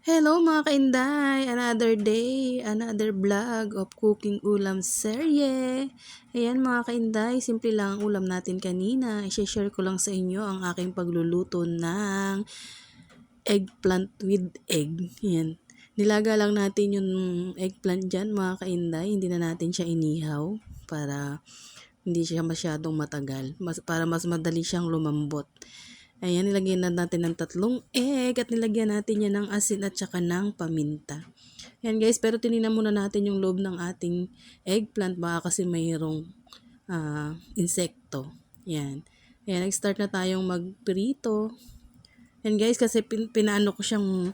Hello mga kainday! Another day, another vlog of cooking ulam serye. Ayan mga kainday, simple lang ang ulam natin kanina. I-share ko lang sa inyo ang aking pagluluto ng eggplant with egg. Ayan. Nilaga lang natin yung eggplant dyan mga kainday. Hindi na natin siya inihaw para hindi siya masyadong matagal. Para mas madali siyang lumambot. Ayan, nilagyan na natin ng 3 egg at nilagyan natin yan ng asin at saka ng paminta. Ayan guys, pero tinignan muna natin yung loob ng ating eggplant baka kasi mayroong insekto. Ayan. Ayan, nag-start na tayong magprito. Ayan guys, kasi pinaano ko siyang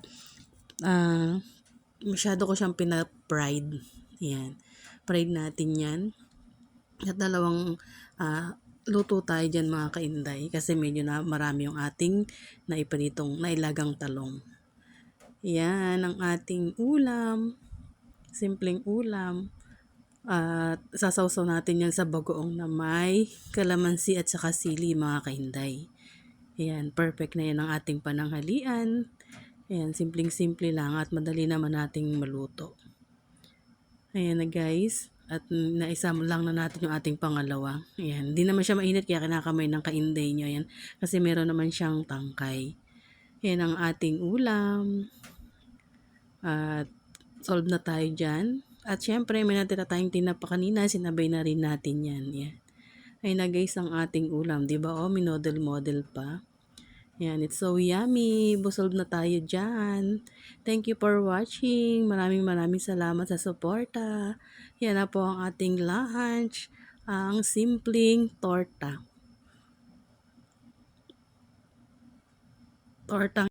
masyado ko siyang pina-fried. Ayan. Fried natin yan. At dalawang luto tayo dyan mga kainday kasi medyo na marami yung ating nailagang talong. Yan ang ating ulam. Simpleng ulam. At sasawsaw natin yan sa bagoong na may kalamansi at saka sili mga kainday. Yan, perfect na yan ang ating pananghalian. Ayan, simpleng-simple lang at madali naman nating maluto. Ayan na guys. At naisa lang na natin yung ating pangalawa. Ayan. Hindi naman siya mainit kaya kinakamay ng kainday nyo. Ayan. Kasi meron naman siyang tangkay. Ayan ang ating ulam. At solve na tayo dyan. At syempre may natira tayong tinapa kanina. Sinabay na rin natin yan. Ayan. Ayan na guys ang ating ulam. Diba minodel-model pa. Yan, it's so yummy. Busog na tayo dyan. Thank you for watching. Maraming salamat sa suporta. Yan na po ang ating lunch. Ang simpleng torta. Tortang